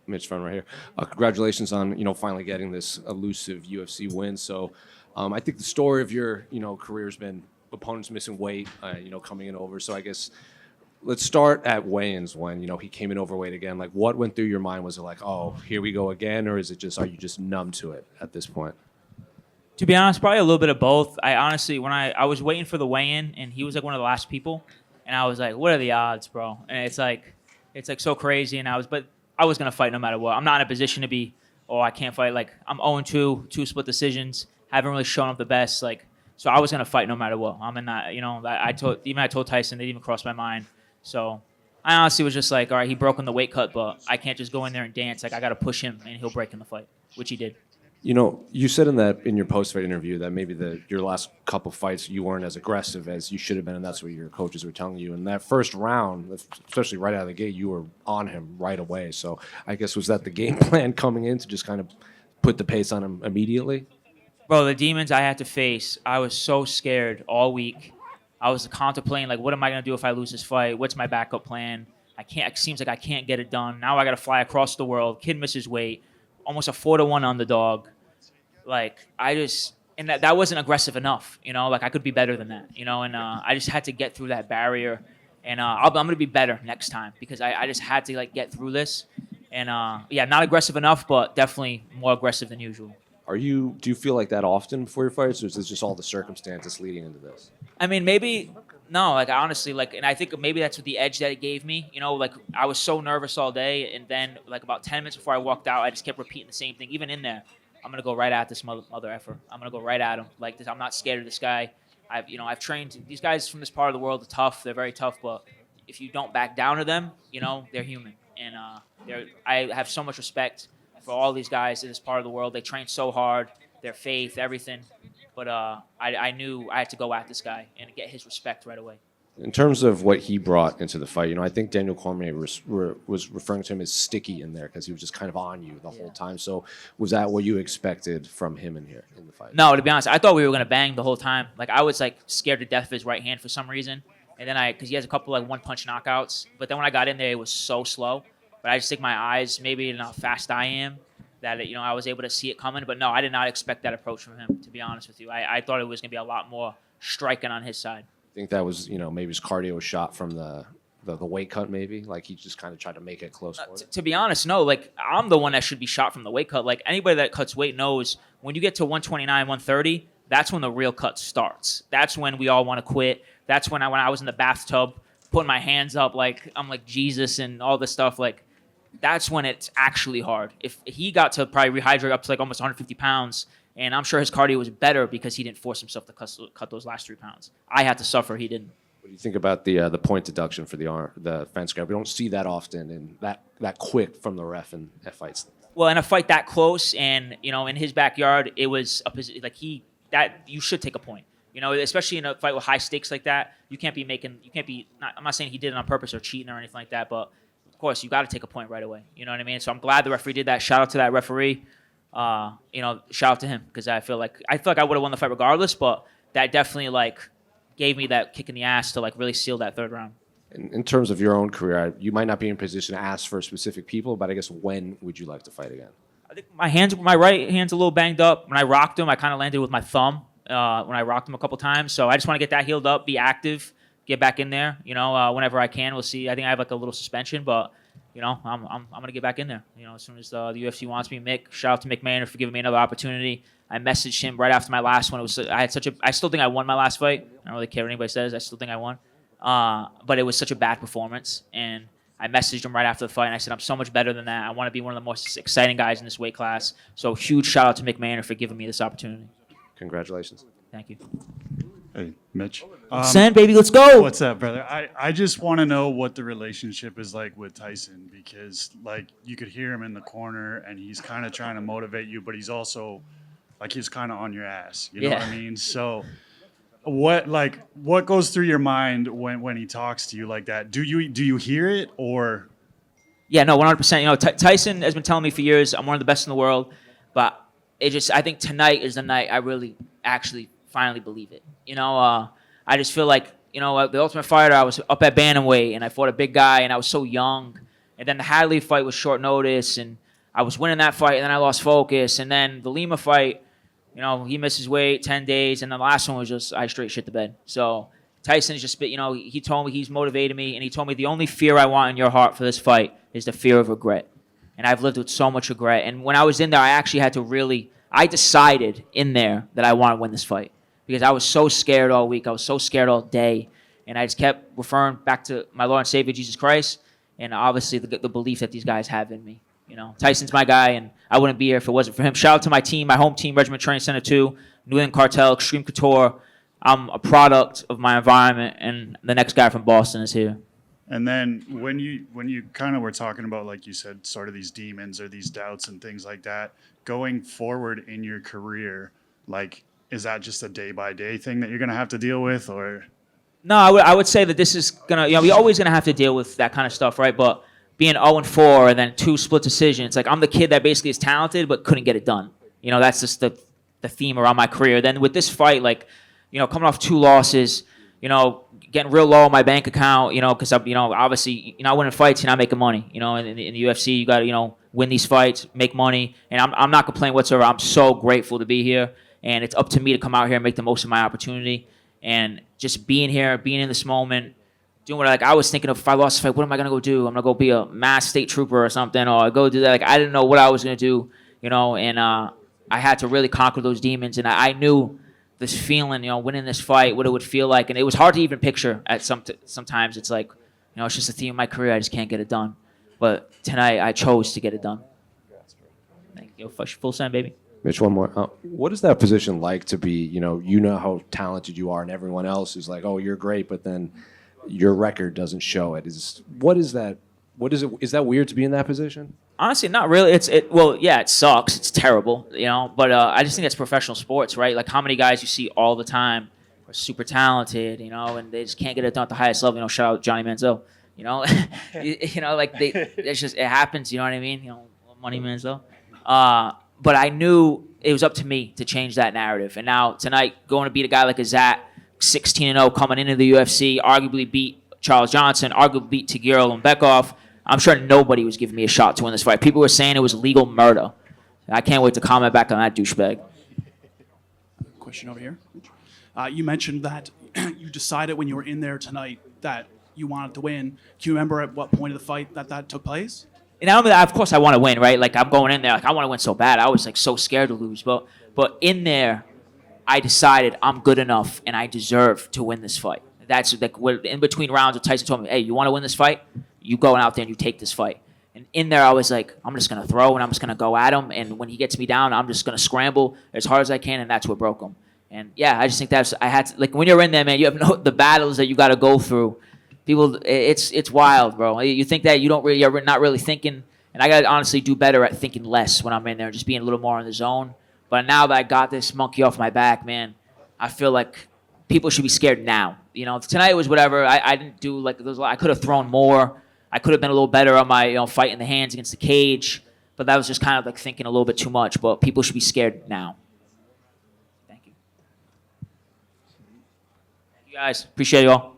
Mitch from right here. Congratulations on finally getting this elusive UFC win. So, I think the story of your career has been opponents missing weight, coming in over. So I guess let's start at weigh-ins when he came in overweight again. Like, what went through your mind? Was it like, oh, here we go again, or is it just are you just numb to it at this point? To be honest, probably a little bit of both. I honestly, when I was waiting for the weigh-in, and he was like one of the last people, and I was like, what are the odds, bro? And it's like so crazy. And I was gonna fight no matter what. I'm not in a position to be, oh, I can't fight. Like, I'm 0-2, 2 split decisions. Haven't really shown up the best. Like, so I was gonna fight no matter what. I'm in that. I told Tyson, it didn't even cross my mind. So I honestly was just like, all right, he broke in the weight cut, but I can't just go in there and dance. Like, I got to push him, and he'll break in the fight, which he did. You said in your post-fight interview that maybe your last couple fights you weren't as aggressive as you should have been, and that's what your coaches were telling you. In that first round, especially right out of the gate, you were on him right away. So I guess was that the game plan coming in to just kind of put the pace on him immediately? Bro, the demons I had to face, I was so scared all week. I was contemplating, like, what am I going to do if I lose this fight? What's my backup plan? It seems like I can't get it done. Now I got to fly across the world. Kid misses weight. Almost a 4-1 underdog. Like, and that wasn't aggressive enough, like, I could be better than that, and I just had to get through that barrier, and I'm going to be better next time because I just had to, like, get through this, and not aggressive enough, but definitely more aggressive than usual. Do you feel like that often before your fights, or is this just all the circumstances leading into this? I mean, maybe, no, like, honestly, like, and I think maybe that's what the edge that it gave me, like, I was so nervous all day, and then, like, about 10 minutes before I walked out, I just kept repeating the same thing, even in there. I'm gonna go right at this mother effer. I'm gonna go right at him like this. I'm not scared of this guy. I've trained these guys from this part of the world. Are tough. They're very tough. But if you don't back down to them, they're human. And I have so much respect for all these guys in this part of the world. They train so hard. Their faith, everything. But I knew I had to go at this guy and get his respect right away. In terms of what he brought into the fight, I think Daniel Cormier was referring to him as sticky in there because he was just kind of on you the whole time. So was that what you expected from him in the fight? No, to be honest, I thought we were going to bang the whole time. Like, I was, like, scared to death of his right hand for some reason. And then because he has a couple, like, one-punch knockouts. But then when I got in there, it was so slow. But I just think my eyes, maybe in how fast I am, that, I was able to see it coming. But no, I did not expect that approach from him, to be honest with you. I thought it was going to be a lot more striking on his side. I think that was, maybe his cardio was shot from the weight cut, maybe? Like, he just kind of tried to make it close. To be honest, no. Like, I'm the one that should be shot from the weight cut. Like, anybody that cuts weight knows when you get to 129, 130, that's when the real cut starts. That's when we all want to quit. That's when I was in the bathtub putting my hands up like I'm like Jesus and all this stuff. Like, that's when it's actually hard. If he got to probably rehydrate up to, like, almost 150 pounds, and I'm sure his cardio was better because he didn't force himself to cut those last 3 pounds. I had to suffer. He didn't. What do you think about the point deduction for the fence grab? We don't see that often and that quick from the ref in fights. Well, in a fight that close and, in his backyard, it was you should take a point. Especially in a fight with high stakes like that, I'm not saying he did it on purpose or cheating or anything like that, but of course you got to take a point right away. You know what I mean? So I'm glad the referee did that. Shout out to that referee. Shout out to him because I feel like I would have won the fight regardless, but that definitely, like, gave me that kick in the ass to, like, really seal that third round. In terms of your own career, you might not be in position to ask for specific people, but I guess when would you like to fight again? I think my right hand's a little banged up. When I rocked him, I kind of landed with my thumb when I rocked him a couple times. So I just want to get that healed up, be active, get back in there. Whenever I can, we'll see. I think I have, like, a little suspension, but I'm gonna get back in there. As soon as the UFC wants me. Shout out to Mick Maynard for giving me another opportunity. I messaged him right after my last one. I still think I won my last fight. I don't really care what anybody says. I still think I won. But it was such a bad performance, and I messaged him right after the fight, and I said, I'm so much better than that. I want to be one of the most exciting guys in this weight class. So huge shout out to Mick Maynard for giving me this opportunity. Congratulations. Thank you. Hey, Mitch. Send, baby, let's go. What's up, brother? I just want to know what the relationship is like with Tyson because, like, you could hear him in the corner and he's kind of trying to motivate you, but he's also, like, he's kind of on your ass. You know what I mean? So what goes through your mind when he talks to you like that? Do you hear it or Yeah, no, 100%. You know, Tyson has been telling me for years I'm one of the best in the world, but I think tonight is the night I really actually finally believe it. You know, I just feel like, you know, the Ultimate Fighter, I was up at bantamweight and I fought a big guy and I was so young, and then the Hadley fight was short notice and I was winning that fight and then I lost focus, and then the Lima fight, you know, he misses weight 10 days, and the last one was just I straight shit the bed. So Tyson's just, you know, he told me, he's motivated me, and he told me the only fear I want in your heart for this fight is the fear of regret. And I've lived with so much regret. And when I was in there, I actually had to I decided in there that I want to win this fight because I was so scared all week. I was so scared all day. And I just kept referring back to my Lord and Savior, Jesus Christ, and obviously the belief that these guys have in me. You know, Tyson's my guy, and I wouldn't be here if it wasn't for him. Shout out to my team, my home team, Regiment Training Center 2, New England Cartel, Extreme Couture. I'm a product of my environment, and the next guy from Boston is here. And then when you kind of were talking about, like you said, sort of these demons or these doubts and things like that, going forward in your career, like, is that just a day-by-day thing that you're going to have to deal with, or? No, I would say that this is going to, you know, we're always going to have to deal with that kind of stuff, right? But being 0-4 and then 2 split decisions, like, I'm the kid that basically is talented but couldn't get it done. You know, that's just the theme around my career. Then with this fight, like, you know, coming off 2 losses, you know, getting real low on my bank account, you know, because, you know, obviously, you're not winning fights, you're not making money. You know, in the UFC, you got to, you know, win these fights, make money. And I'm not complaining whatsoever. I'm so grateful to be here. And it's up to me to come out here and make the most of my opportunity. And just being here, being in this moment, doing what I was thinking of, if I lost the fight, what am I going to go do? I'm going to go be a mass state trooper or something, or go do that. Like, I didn't know what I was going to do, you know, and I had to really conquer those demons. And I knew this feeling, you know, winning this fight, what it would feel like. And it was hard to even picture at sometimes. It's like, you know, it's just a theme of my career. I just can't get it done. But tonight, I chose to get it done. Thank you. Full send, baby. Mitch, one more. What is that position like to be, you know how talented you are and everyone else is like, oh, you're great, but then your record doesn't show it. What is that? What is it? Is that weird to be in that position? Honestly, not really. Well, yeah, it sucks. It's terrible, you know. But I just think it's professional sports, right? Like, how many guys you see all the time are super talented, you know, and they just can't get it done at the highest level. You know, shout out Johnny Manziel. You know, you know, like it's just, it happens. You know what I mean? You know, Money Manziel. But I knew it was up to me to change that narrative. And now tonight, going to beat a guy like Azat, 16-0, coming into the UFC, arguably beat Charles Johnson, arguably beat Tagiro and Beckhoff. I'm sure nobody was giving me a shot to win this fight. People were saying it was legal murder. I can't wait to comment back on that douchebag. Question over here. You mentioned that you decided when you were in there tonight that you wanted to win. Do you remember at what point of the fight that took place? And of course I want to win, right? Like, I'm going in there, like, I want to win so bad. I was like so scared to lose. But in there, I decided I'm good enough and I deserve to win this fight. That's like, in between rounds, Tyson told me, hey, you want to win this fight? You go out there and you take this fight. And in there, I was like, I'm just going to throw and I'm just going to go at him. And when he gets me down, I'm just going to scramble as hard as I can. And that's what broke him. And yeah, I just think I had to, like, when you're in there, man, you have the battles that you got to go through. People, it's wild, bro. You think that you're not really thinking. And I got to honestly do better at thinking less when I'm in there, just being a little more in the zone. But now that I got this monkey off my back, man, I feel like people should be scared now. You know, tonight was whatever. I didn't do like those. I could have thrown more. I could have been a little better on my fight in the hands against the cage. But that was just kind of like thinking a little bit too much. But people should be scared now. Thank you. Thank you guys. Appreciate you all.